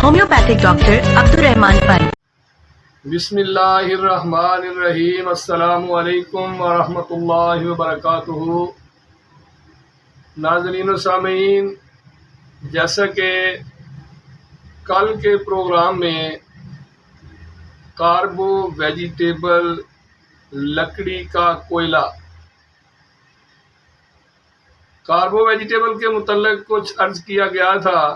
Homeopathic doctor Abdul Rahman پن۔ بسم اللہ الرحمن الرحیم۔ السلام علیکم ورحمۃ اللہ وبرکاتہ۔ ناظرین و سامعین، جیسا کہ کل کے پروگرام میں کاربو ویجیٹیبل لکڑی کا کوئلہ، کاربو ویجیٹیبل کے متعلق کچھ عرض کیا گیا تھا۔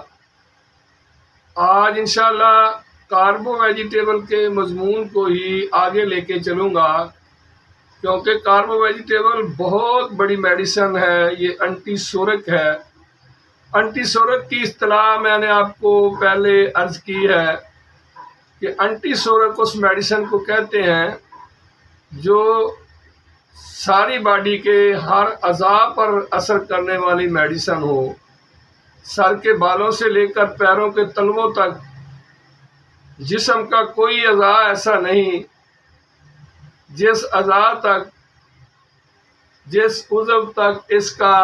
آج انشاءاللہ کاربو ویجیٹیبل کے مضمون کو ہی آگے لے کے چلوں گا، کیونکہ کاربو ویجیٹیبل بہت بڑی میڈیسن ہے، یہ انٹی سورک ہے۔ انٹی سورک کی اصطلاح میں نے آپ کو پہلے عرض کی ہے کہ انٹی سورک اس میڈیسن کو کہتے ہیں جو ساری باڈی کے ہر اعضاء پر اثر کرنے والی میڈیسن ہو، سر کے بالوں سے لے کر پیروں کے تلووں تک۔ جسم کا کوئی اعضاء ایسا نہیں جس اعضاء تک، جس عضو تک اس کا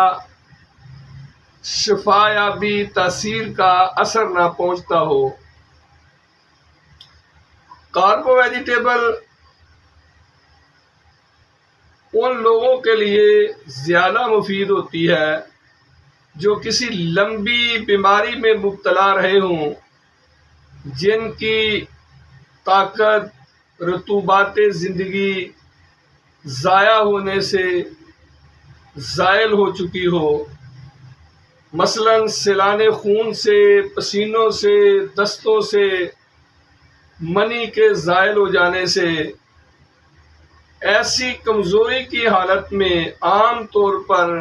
شفا یابی تاثیر کا اثر نہ پہنچتا ہو۔ کاربو ویجیٹیبل ان لوگوں کے لیے زیادہ مفید ہوتی ہے جو کسی لمبی بیماری میں مبتلا رہے ہوں، جن کی طاقت رطوبات زندگی ضائع ہونے سے زائل ہو چکی ہو، مثلا سیلان خون سے، پسینوں سے، دستوں سے، منی کے زائل ہو جانے سے۔ ایسی کمزوری کی حالت میں عام طور پر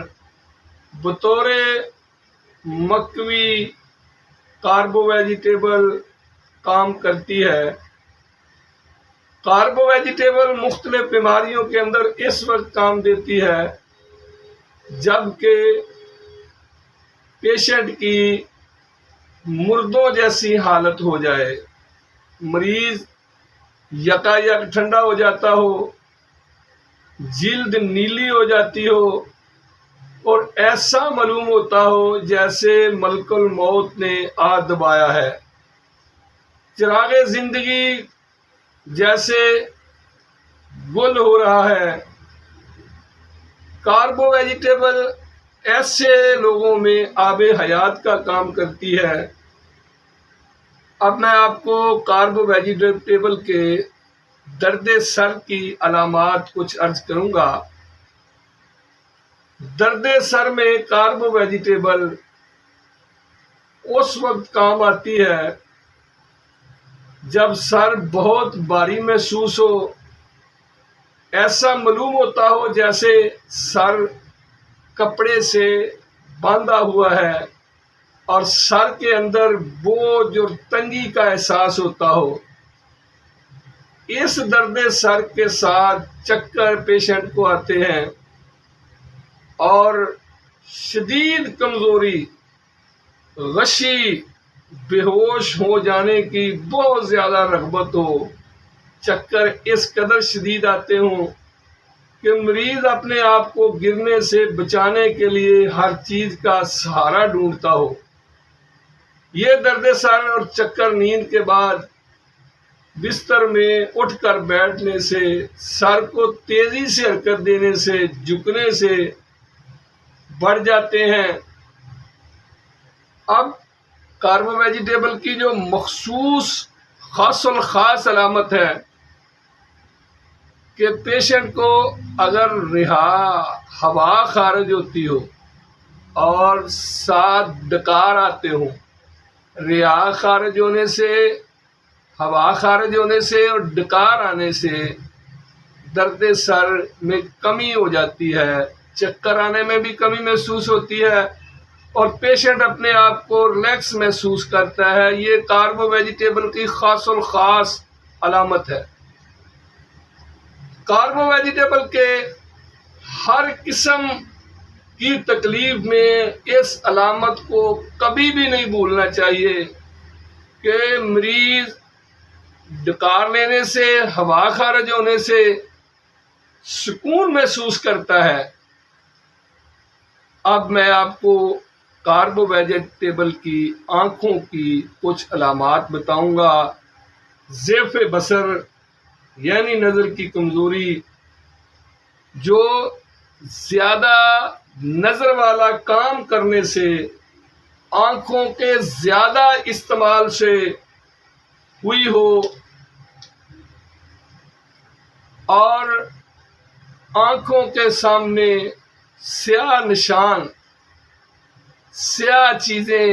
بطور مکوی کاربو ویجیٹیبل کام کرتی ہے۔ کاربو ویجیٹیبل مختلف بیماریوں کے اندر اس وقت کام دیتی ہے جبکہ پیشنٹ کی مردوں جیسی حالت ہو جائے، مریض یکایک ٹھنڈا ہو جاتا ہو، جلد نیلی ہو جاتی ہو اور ایسا معلوم ہوتا ہو جیسے ملک الموت نے آ دبایا ہے، چراغ زندگی جیسے گل ہو رہا ہے۔ کاربو ویجیٹیبل ایسے لوگوں میں آب حیات کا کام کرتی ہے۔ اب میں آپ کو کاربو ویجیٹیبل کے درد سر کی علامات کچھ عرض کروں گا۔ درد سر میں کاربو ویجیٹیبل اس وقت کام آتی ہے جب سر بہت بھاری محسوس ہو، ایسا معلوم ہوتا ہو جیسے سر کپڑے سے باندھا ہوا ہے اور سر کے اندر بوجھ اور تنگی کا احساس ہوتا ہو۔ اس درد سر کے ساتھ چکر پیشنٹ کو آتے ہیں اور شدید کمزوری، غشی، بے ہوش ہو جانے کی بہت زیادہ رغبت ہو، چکر اس قدر شدید آتے ہوں کہ مریض اپنے آپ کو گرنے سے بچانے کے لیے ہر چیز کا سہارا ڈھونڈتا ہو۔ یہ درد سر اور چکر نیند کے بعد بستر میں اٹھ کر بیٹھنے سے، سر کو تیزی سے حرکت دینے سے، جھکنے سے بڑھ جاتے ہیں۔ اب کاربو ویجیٹیبل کی جو مخصوص خاص الخاص علامت ہے کہ پیشنٹ کو اگر ہوا خارج ہوتی ہو اور ساتھ ڈکار آتے ہوں، ریا خارج ہونے سے، ہوا خارج ہونے سے اور ڈکار آنے سے درد سر میں کمی ہو جاتی ہے، چکر آنے میں بھی کمی محسوس ہوتی ہے اور پیشنٹ اپنے آپ کو ریلیکس محسوس کرتا ہے۔ یہ کاربو ویجیٹیبل کی خاص الخاص علامت ہے۔ کاربو ویجیٹیبل کے ہر قسم کی تکلیف میں اس علامت کو کبھی بھی نہیں بھولنا چاہیے کہ مریض ڈکار لینے سے، ہوا خارج ہونے سے سکون محسوس کرتا ہے۔ اب میں آپ کو کاربو ویجیٹیبل کی آنکھوں کی کچھ علامات بتاؤں گا۔ ضعف بصر یعنی نظر کی کمزوری، جو زیادہ نظر والا کام کرنے سے، آنکھوں کے زیادہ استعمال سے ہوئی ہو اور آنکھوں کے سامنے سیاہ نشان، سیاہ چیزیں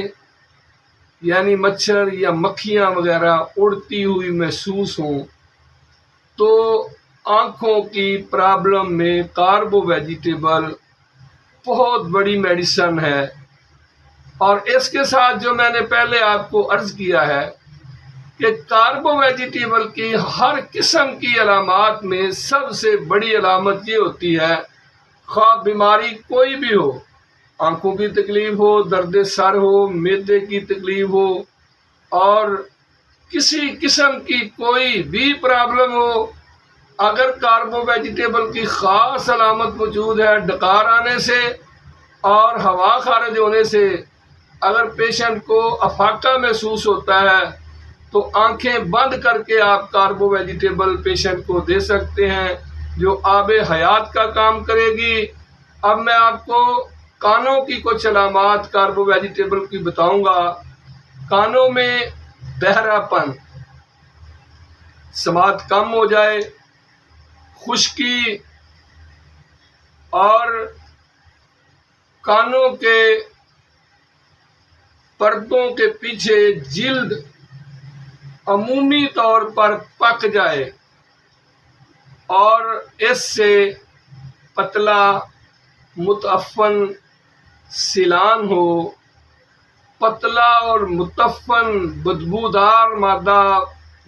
یعنی مچھر یا مکھیاں وغیرہ اڑتی ہوئی محسوس ہوں، تو آنکھوں کی پرابلم میں کاربو ویجیٹیبل بہت بڑی میڈیسن ہے۔ اور اس کے ساتھ جو میں نے پہلے آپ کو عرض کیا ہے کہ کاربو ویجیٹیبل کی ہر قسم کی علامات میں سب سے بڑی علامت یہ ہوتی ہے، خواہ بیماری کوئی بھی ہو، آنکھوں کی تکلیف ہو، درد سر ہو، معدے کی تکلیف ہو، اور کسی قسم کی کوئی بھی پرابلم ہو، اگر کاربو ویجیٹیبل کی خاص علامت موجود ہے، ڈکار آنے سے اور ہوا خارج ہونے سے اگر پیشنٹ کو افاقہ محسوس ہوتا ہے تو آنکھیں بند کر کے آپ کاربو ویجیٹیبل پیشنٹ کو دے سکتے ہیں، جو آب حیات کا کام کرے گی۔ اب میں آپ کو کانوں کی کچھ علامات کاربو ویجیٹیبل کی بتاؤں گا۔ کانوں میں بہرا پن، سماعت کم ہو جائے، خشکی، اور کانوں کے پردوں کے پیچھے جلد عمومی طور پر پک جائے اور اس سے پتلا متعفن سیلان ہو، پتلا اور متعفن بدبودار مادہ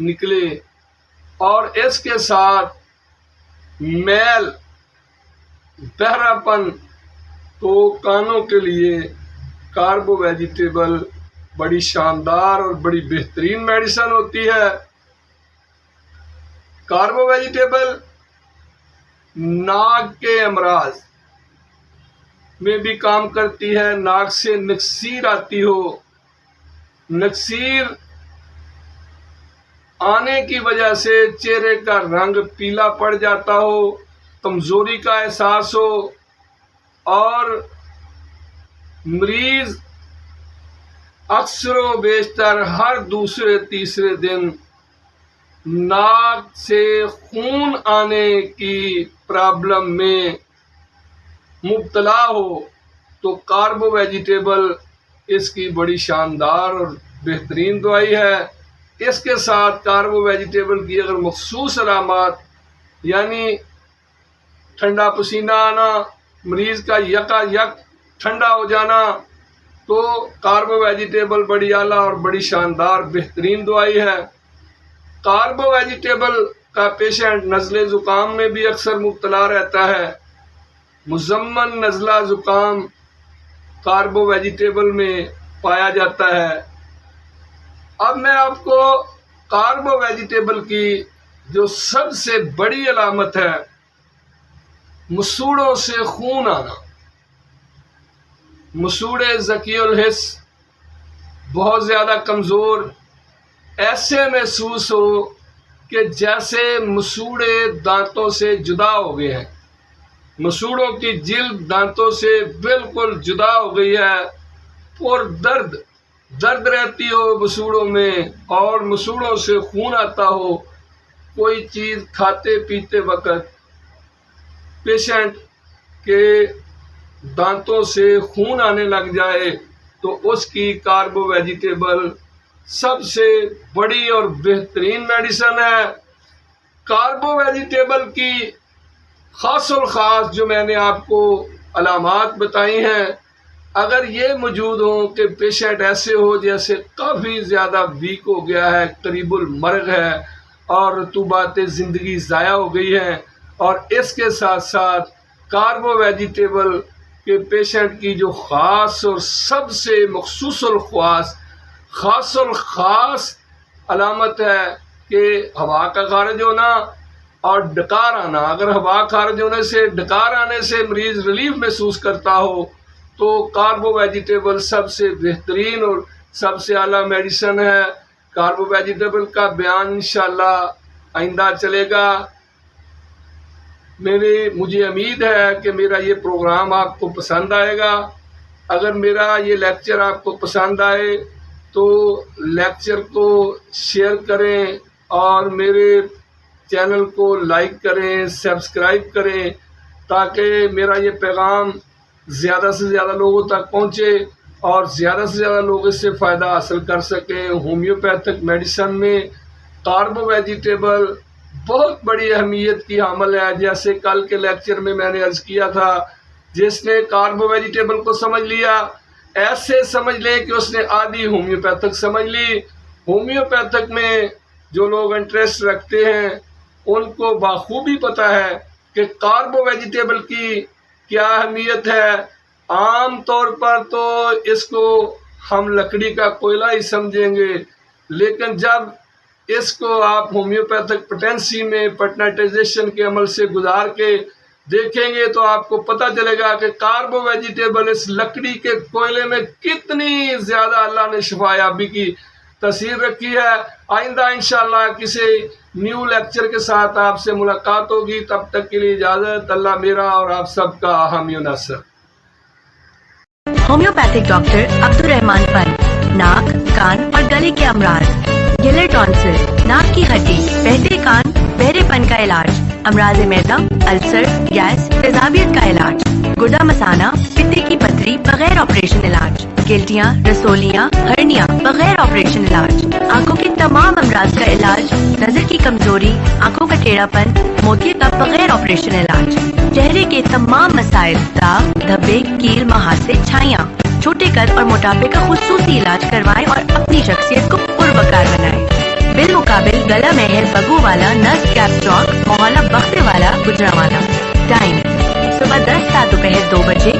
نکلے، اور اس کے ساتھ میل، بہرا پن، تو کانوں کے لیے کاربو ویجیٹیبل بڑی شاندار اور بڑی بہترین میڈیسن ہوتی ہے۔ کاربو ویجیٹیبل ناک کے امراض میں بھی کام کرتی ہے۔ ناک سے نکسیر آتی ہو، نکسیر آنے کی وجہ سے چہرے کا رنگ پیلا پڑ جاتا ہو، کمزوری کا احساس ہو، اور مریض اکثر و بیشتر ہر دوسرے تیسرے دن ناک سے خون آنے کی پرابلم میں مبتلا ہو، تو کاربو ویجیٹیبل اس کی بڑی شاندار اور بہترین دوائی ہے۔ اس کے ساتھ کاربو ویجیٹیبل کی اگر مخصوص علامات یعنی ٹھنڈا پسینہ آنا، مریض کا یکا یک ٹھنڈا ہو جانا، تو کاربو ویجیٹیبل بڑی اعلیٰ اور بڑی شاندار بہترین دوائی ہے۔ کاربو ویجیٹیبل کا پیشنٹ نزلے زکام میں بھی اکثر مبتلا رہتا ہے۔ مزمن نزلہ زکام کاربو ویجیٹیبل میں پایا جاتا ہے۔ اب میں آپ کو کاربو ویجیٹیبل کی جو سب سے بڑی علامت ہے، مسوڑوں سے خون آنا، مسوڑے ذکی الحس بہت زیادہ کمزور، ایسے محسوس ہو کہ جیسے مسوڑے دانتوں سے جدا ہو گئے ہیں، مسوڑوں کی جلد دانتوں سے بالکل جدا ہو گئی ہے، اور درد رہتی ہو مسوڑوں میں، اور مسوڑوں سے خون آتا ہو، کوئی چیز کھاتے پیتے وقت پیشنٹ کے دانتوں سے خون آنے لگ جائے، تو اس کی کاربو ویجیٹیبل سب سے بڑی اور بہترین میڈیسن ہے۔ کاربو ویجیٹیبل کی خاص الخاص جو میں نے آپ کو علامات بتائی ہیں، اگر یہ موجود ہوں کہ پیشنٹ ایسے ہو جیسے کافی زیادہ ویک ہو گیا ہے، قریب المرگ ہے، اور رطوبات زندگی ضائع ہو گئی ہیں، اور اس کے ساتھ ساتھ کاربو ویجیٹیبل کے پیشنٹ کی جو خاص اور سب سے مخصوص خاص الخاص علامت ہے کہ ہوا کا خارج ہونا اور ڈکار آنا۔ اگر ہوا خارج ہونے سے، ڈکار آنے سے مریض ریلیف محسوس کرتا ہو، تو کاربو ویجیٹیبل سب سے بہترین اور سب سے اعلیٰ میڈیسن ہے. کاربو ویجیٹیبل کا بیان انشاءاللہ آئندہ چلے گا. مجھے امید ہے کہ میرا یہ پروگرام آپ کو پسند آئے گا. اگر میرا یہ لیکچر آپ کو پسند آئے تو لیکچر کو شیئر کریں اور میرے چینل کو لائک کریں، سبسکرائب کریں، تاکہ میرا یہ پیغام زیادہ سے زیادہ لوگوں تک پہنچے اور زیادہ سے زیادہ لوگ اس سے فائدہ حاصل کر سکیں. ہومیوپیتھک میڈیسن میں کاربو ویجیٹیبل بہت بڑی اہمیت کی حامل ہے. جیسے کل کے لیکچر میں نے عرض کیا تھا، جس نے کاربو ویجیٹیبل کو سمجھ لیا ایسے سمجھ لے کہ اس نے آدھی ہومیوپیتھک سمجھ لی. ہومیوپیتھک میں جو لوگ انٹرسٹ رکھتے ہیں ان کو بخوبی پتہ ہے کہ کاربو ویجیٹیبل کی کیا اہمیت ہے. عام طور پر تو اس کو ہم لکڑی کا کوئلہ ہی سمجھیں گے، لیکن جب اس کو آپ ہومیوپیتھک پوٹینسی میں پٹنائٹائزیشن کے عمل سے گزار کے دیکھیں گے تو آپ کو پتہ چلے گا کہ کاربو ویجیٹیبل اس لکڑی کے کوئلے میں کتنی زیادہ اللہ نے شفا یابی کی تاثیر رکھی ہے. آئندہ انشاءاللہ کسی نیو لیکچر کے ساتھ آپ سے ملاقات ہوگی. تب تک کے لیے اجازت. اللہ میرا اور آپ سب کا حامی و ناصر. Homeopathic doctor Abdul Rahman Pant. ناک، کان اور گلے کے امراض، گلے ٹونسل، ناک کی ہڈی، بہتے کان، بہرے پن کا علاج، امراض معدہ، السر، گیس، تیزابیت کا علاج، گردہ مثانہ، پتے کی پتھری بغیر آپریشن علاج، گلٹیاں، رسولیاں، ہرنیا بغیر آپریشن علاج، آنکھوں کے تمام امراض کا علاج، نظر کی کمزوری، آنکھوں کا ٹیڑھا پن، موتیے کا بغیر آپریشن علاج، چہرے کے تمام مسائل، داغ، دھبے، کیل، مہاسے، چھائیاں، چھوٹے قد اور موٹاپے کا خصوصی علاج کروائیں اور اپنی شخصیت کو پروکار بنائیں. بالمقابل گلا مہر بگو والا نس کیپ چوک، محلہ بختے والا، گجرانوالہ. ٹائم صبح 10 تا دوپہر 2 بجے